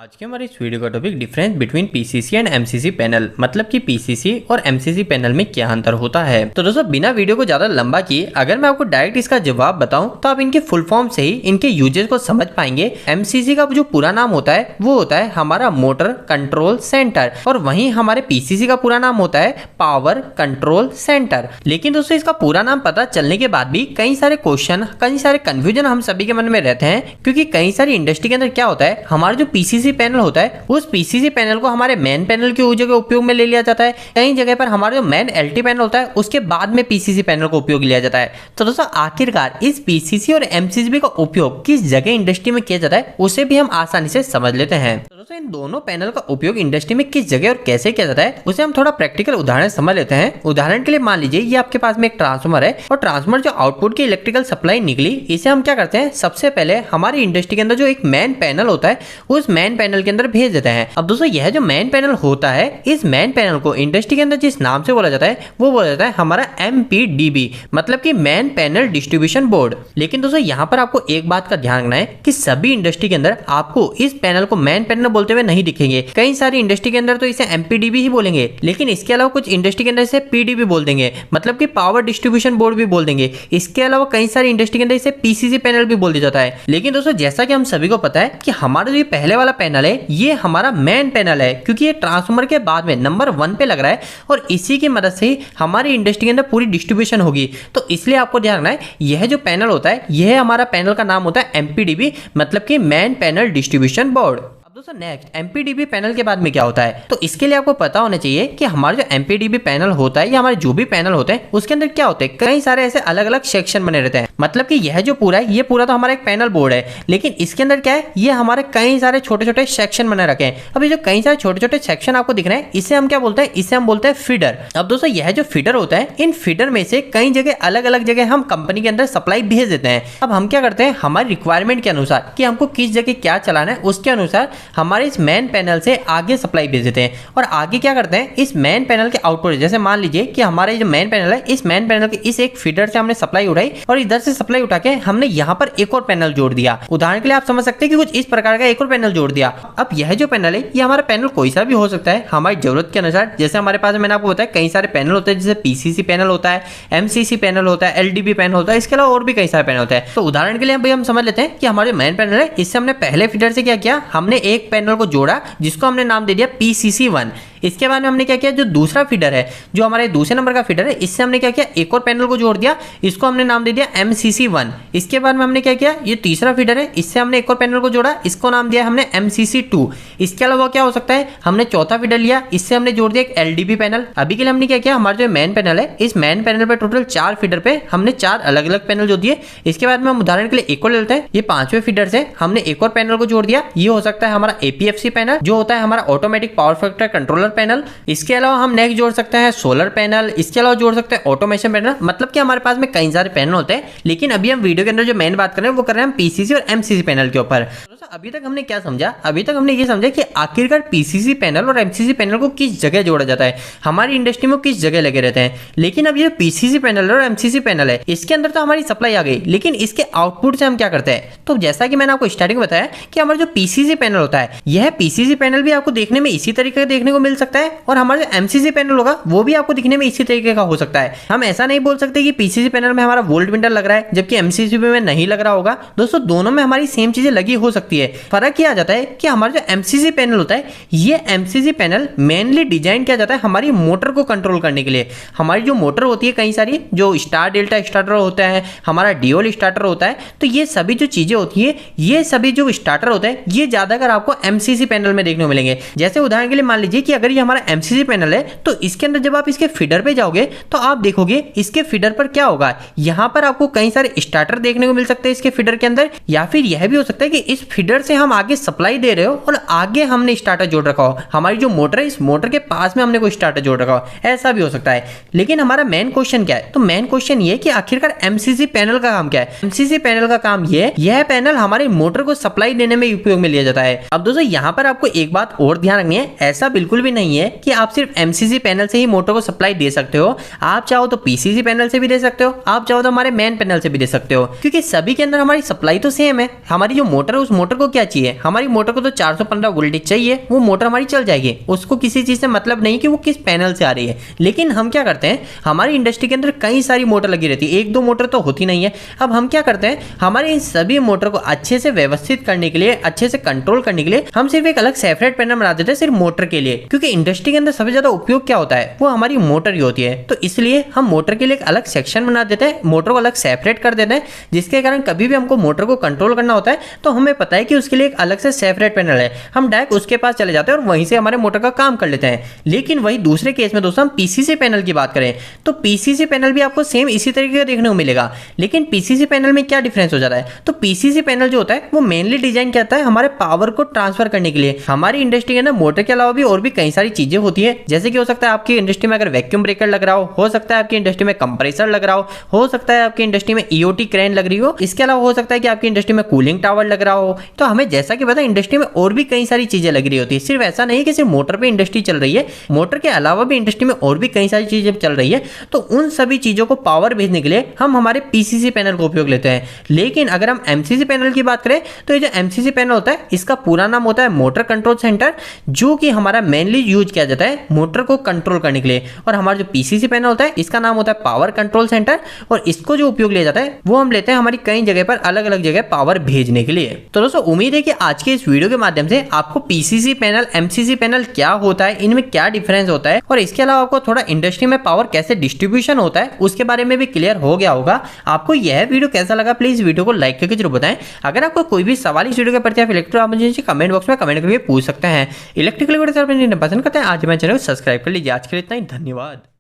आज के हमारे इस वीडियो का topic difference between PCC and MCC panel, मतलब कि पीसीसी और एमसीसी पैनल में क्या अंतर होता है। तो दोस्तों बिना वीडियो को ज्यादा लंबा किए अगर मैं आपको डायरेक्ट इसका जवाब बताऊं तो आप इनके फुल फॉर्म से ही इनके यूजेस को समझ पाएंगे। एमसीसी का जो पूरा नाम होता है वो होता है हमारा मोटर कंट्रोल सेंटर, और वहीं हमारे पीसीसी का पूरा नाम होता है पावर कंट्रोल सेंटर। लेकिन दोस्तों इसका पूरा नाम पता चलने के बाद भी कई सारे क्वेश्चन, कई सारे कंफ्यूजन हम सभी के मन में रहते हैं, क्योंकि कई सारी इंडस्ट्री के अंदर क्या होता है, हमारा जो पीसीसी पैनल होता है उस पीसीसी पैनल को हमारे मेन पैनल की जगह उपयोग में ले लिया जाता है। कई जगह पर हमारा जो मेन एलटी पैनल होता है उसके बाद में पीसीसी पैनल को उपयोग लिया जाता है। तो दोस्तों आखिरकार इस पीसीसी और एमसीसी का उपयोग किस जगह इंडस्ट्री में किया जाता है उसे भी हम आसानी से समझ लेते हैं। तो दोस्तों इन दोनों पैनल का उपयोग इंडस्ट्री में किस जगह और कैसे किया जाता है उसे हम थोड़ा प्रैक्टिकल उदाहरण समझ लेते हैं। उदाहरण के लिए मान लीजिए ये आपके पास में एक ट्रांसफार्मर है, और ट्रांसफार्मर जो आउटपुट की इलेक्ट्रिकल सप्लाई निकली, इसे हम क्या करते हैं, सबसे पहले हमारी इंडस्ट्री के अंदर जो एक मेन पैनल होता है उस मेन पैनल के अंदर भेज देते हैं। अब दोस्तों यह जो मेन पैनल होता है, इस मेन पैनल को इंडस्ट्री के अंदर जिस नाम से बोला जाता है वो बोला जाता है हमारा एमपीडीबी, मतलब कि मेन पैनल डिस्ट्रीब्यूशन बोर्ड। लेकिन दोस्तों यहाँ पर आपको एक बात का ध्यान रखना है कि सभी इंडस्ट्री के अंदर आपको इस पैनल को मेन पैनल बोलते हुए नहीं दिखेंगे। कई सारी इंडस्ट्री के अंदर तो इसे एमपीडीबी ही बोलेंगे, लेकिन इसके अलावा कुछ इंडस्ट्री के अंदर इसे पीडीबी बोल देंगे, मतलब कि पावर डिस्ट्रीब्यूशन बोर्ड भी बोल देंगे। इसके अलावा कई सारी इंडस्ट्री के अंदर इसे पीसीसी पैनल भी बोल दिया जाता है। लेकिन दोस्तों जैसा कि हम सभी को पता है कि हमारा जो पहले वाला पैनल है ये हमारा मेन पैनल है, क्योंकि ये ट्रांसफार्मर के बाद में नंबर 1 पे लग रहा है, और इसी की मदद से ही हमारी इंडस्ट्री के अंदर पूरी डिस्ट्रीब्यूशन होगी। तो इसलिए आपको ध्यान रखना है यह जो पैनल होता है यह हमारा पैनल का नाम होता है एमपीडीबी, मतलब कि मेन पैनल डिस्ट्रीब्यूशन बोर्ड। दोस्तों नेक्स्ट एमपीडीबी पैनल के बाद में क्या होता है, तो इसके लिए आपको पता होना चाहिए कि हमारा जो एमपीडीबी पैनल होता है या हमारे जो भी पैनल होते हैं उसके अंदर क्या होते हैं, कई सारे ऐसे अलग अलग सेक्शन बने रहते हैं। मतलब कि यह जो पूरा है ये पूरा तो हमारा एक पैनल बोर्ड है, लेकिन इसके अंदर क्या है, ये हमारे कई सारे छोटे छोटे सेक्शन बने रखे हैं। अब ये जो कई सारे छोटे छोटे सेक्शन आपको दिख रहे हैं इसे हम क्या बोलते हैं, इसे हम बोलते हैं फीडर। अब दोस्तों यह जो फीडर होता है, इन फीडर में से कई जगह अलग अलग जगह हम कंपनी के अंदर सप्लाई भेज देते हैं। अब हम क्या करते हैं, हमारी रिक्वायरमेंट के अनुसार कि हमको किस जगह क्या चलाना है उसके अनुसार हमारे इस मेन पैनल से आगे सप्लाई भेज देते हैं। और आगे क्या करते हैं, इस मेन पैनल के आउटपुट, जैसे मान लीजिए कि हमारे जो मेन पैनल है इस मेन पैनल के इस एक फीडर से हमने सप्लाई उठाई, और इधर से सप्लाई उठा के हमने यहाँ पर एक और पैनल जोड़ दिया। उदाहरण के लिए आप समझ सकते हैं कि कुछ इस प्रकार का एक और पैनल जोड़ दिया। अब यह जो पैनल है ये हमारा पैनल कोई सा भी हो सकता है हमारी जरूरत के अनुसार। जैसे हमारे पास मैंने आपको बताया कई सारे पैनल होते हैं, जैसे पीसीसी पैनल होता है, एमसीसी पैनल होता है, एलडीबी पैनल होता है, इसके अलावा और भी कई सारे पैनल होते हैं। तो उदाहरण के लिए हम समझ लेते हैं कि हमारे मेन पैनल है, इससे हमने पहले फीडर से क्या किया, हमने एक पैनल को जोड़ा जिसको हमने नाम दे दिया PCC1। इसके बाद में हमने क्या किया, जो दूसरा फीडर है, जो हमारे दूसरे नंबर का फीडर है, इससे हमने क्या किया, एक और पैनल को जोड़ दिया, इसको हमने नाम दे दिया MCC1। इसके बाद में हमने क्या किया, ये तीसरा फीडर है, इससे हमने एक और पैनल को जोड़ा, इसको नाम दिया हमने MCC2। इसके अलावा क्या हो सकता है, हमने चौथा फीडर लिया, इससे हमने जोड़ दिया एक LDB पैनल। अभी के लिए हमने क्या किया, हमारा जो मेन पैनल है इस मेन पैनल पे टोटल 4 फीडर पे हमने 4 अलग अलग पैनल जोड़ दिए। इसके बाद में हम उदाहरण के लिए एक और लेते हैं, ये 5वें फीडर से हमने एक और पैनल को जोड़ दिया, ये हो सकता है हमारा APFC पैनल, जो होता है हमारा automatic power factor controller panel. इसके अलावा हम नेक्स्ट जोड़ सकते हैं सोलर पैनल, इसके अलावा जोड़ सकते हैं ऑटोमेशन पैनल। मतलब कि हमारे पास में कई सारे पैनल होते हैं, लेकिन अभी हम वीडियो के अंदर जो मेन बात कर रहे हैं वो कर रहे हैं हम पीसीसी और एमसीसी पैनल के ऊपर। अभी तक हमने क्या समझा, अभी तक हमने ये समझा कि आखिरकार पीसीसी पैनल और एमसीसी पैनल को किस जगह जोड़ा जाता है, हमारी इंडस्ट्री में किस जगह लगे रहते हैं। लेकिन अब ये पीसीसी पैनल और एमसीसी पैनल है, इसके अंदर तो हमारी सप्लाई आ गई, लेकिन इसके आउटपुट से हम क्या करते हैं, तो जैसा कि मैंने आपको स्टार्टिंग में बताया कि हमारा जो पीसीसी पैनल होता है, यह पीसीसी पैनल भी आपको देखने में इसी तरीके का देखने को मिल सकता है, और हमारा जो एमसीसी पैनल होगा वो भी आपको दिखने में इसी तरीके का हो सकता है। हम ऐसा नहीं बोल सकते कि पीसीसी पैनल में हमारा वोल्ट मीटर लग रहा है जबकि एमसीसी में नहीं लग रहा होगा। दोस्तों दोनों में हमारी सेम चीजें लगी हो सकती है। फर्क ये आ जाता है कि हमारा जो एमसीसी पैनल होता है, ये एमसीसी पैनल मेनली डिजाइन किया जाता है हमारी मोटर को कंट्रोल करने के लिए। हमारी जो मोटर होती है कई सारी, जो स्टार डेल्टा स्टार्टर होता है, हमारा डियोल स्टार्टर होता है, तो ये सभी जो चीजें होती है, ये सभी जो स्टार्टर होते हैं, ये ज्यादातर आपको एमसीसी पैनल में देखने को मिलेंगे। जैसे उदाहरण के लिए मान लीजिए कि अगर ये हमारा एमसीसी पैनल है, तो इसके अंदर जब आप इसके फीडर पे जाओगे तो आप देखोगे इसके फीडर पर क्या होगा, यहाँ पर आपको कई सारे स्टार्टर देखने को मिल सकते हैं इसके फीडर के अंदर। या फिर यह भी हो सकता है कि इस फीडर से हम आगे सप्लाई दे रहे हो और आगे हमने स्टार्टर जोड़ रखा हो, हमारी जो मोटर है इस मोटर के पास में हमने कोई स्टार्टर जोड़ रखा हो, ऐसा भी हो सकता है। लेकिन हमारा मेन क्वेश्चन क्या है, तो मेन क्वेश्चन ये कि आखिरकार एमसीसी पैनल का काम क्या है। एमसीसी पैनल का काम यह पैनल हमारी मोटर को सप्लाई देने में उपयोग में लिया जाता है। अब दोस्तों यहाँ पर आपको एक बात और ध्यान रखनी है, ऐसा बिल्कुल भी नहीं है कि आप सिर्फ एमसीसी पैनल से ही मोटर को सप्लाई दे सकते हो। आप चाहो तो पीसीसी पैनल से भी दे सकते हो, आप चाहो तो हमारे मेन पैनल से भी दे सकते हो, क्योंकि सभी के अंदर हमारी सप्लाई तो सेम है। हमारी जो मोटर है उस मोटर को क्या चाहिए, हमारी मोटर को तो 415 वोल्टेज चाहिए, वो मोटर हमारी चल जाएगी, उसको किसी चीज से मतलब नहीं कि वो किस पैनल से आ रही है। लेकिन हम क्या करते हैं, हमारी इंडस्ट्री के अंदर कई सारी मोटर लगी रहती है, एक दो मोटर तो होती नहीं है। अब हम क्या करते हैं, हमारे इन सभी मोटर को अच्छे से व्यवस्थित करने के लिए, अच्छे से कंट्रोल करने के लिए हम सिर्फ एक अलग सेपरेट पैनल बना देते हैं सिर्फ मोटर के लिए, क्योंकि इंडस्ट्री के अंदर सबसे ज्यादा उपयोग क्या होता है, वो हमारी मोटर ही होती है। तो इसलिए हम मोटर के लिए एक अलग सेक्शन बना देते हैं, मोटर को अलग सेपरेट कर देते हैं, जिसके कारण कभी भी हमको मोटर को कंट्रोल करना होता है तो हमें पता है कि उसके लिए एक अलग से सेपरेट पैनल है, हम डायरेक्ट उसके पास चले जाते हैं और वहीं से हमारे मोटर का काम कर लेते हैं। लेकिन वही दूसरे केस में दोस्तों हम पीसीसी पैनल की बात करें तो पीसीसी पैनल भी आपको सेम इसी तरीके का देखने को मिलेगा। लेकिन पीसीसी पैनल में क्या डिफरेंस हो जाता है, तो पीसीसी पैनल जो होता है वो मेनली डिजाइन करता है हमारे पावर को ट्रांसफर करने के लिए। हमारी इंडस्ट्री के अंदर मोटर के अलावा भी और भी कई सारी चीजें होती है, जैसे कि हो सकता है आपकी इंडस्ट्री में अगर वैक्यूम ब्रेकर लग रहा हो सकता है आपकी इंडस्ट्री में कंप्रेसर लग रहा हो सकता है आपकी इंडस्ट्री में ईओटी क्रेन लग रही हो, इसके अलावा हो सकता है कि आपकी इंडस्ट्री में कूलिंग टावर लग रहा हो। तो हमें जैसा कि पता है इंडस्ट्री में और भी कई सारी चीजें लग रही होती है, सिर्फ ऐसा नहीं कि सिर्फ मोटर पे इंडस्ट्री चल रही है, मोटर के अलावा भी इंडस्ट्री में और भी कई सारी चीजें चल रही है। तो उन सभी चीजों को पावर भेजने के लिए हम हमारे पीसीसी पैनल का उपयोग लेते हैं। लेकिन अगर हम एमसीसी पैनल की बात करें तो ये जो एमसीसी पैनल होता है इसका पूरा नाम होता है मोटर कंट्रोल सेंटर, जो कि हमारा मेनली यूज किया जाता है मोटर को कंट्रोल करने के लिए। और हमारा जो पीसीसी पैनल होता है इसका नाम होता है पावर कंट्रोल सेंटर, और इसको जो उपयोग लिया जाता है वो हम लेते हैं हमारी कई जगह पर अलग अलग जगह पावर भेजने के लिए। तो दोस्तों उम्मीद है कि आज के इस वीडियो के माध्यम से आपको पीसीसी पैनल एमसीसी पैनल क्या होता है, इनमें क्या डिफरेंस होता है, और इसके अलावा आपको थोड़ा इंडस्ट्री में पावर कैसे डिस्ट्रीब्यूशन होता है उसके बारे में भी क्लियर हो गया होगा। आपको यह वीडियो कैसा लगा प्लीज वीडियो को लाइक करके जरूर बताएं। अगर आपको कोई भी सवाल इस वीडियो के प्रति आप इलेक्ट्रो आप मुझे कमेंट बॉक्स में कमेंट करके पूछ सकते हैं। इलेक्ट्रिकल वीडियो पसंद करते हैं आज हमारे चैनल को सब्सक्राइब कर लीजिए। आज के लिए इतना ही, धन्यवाद।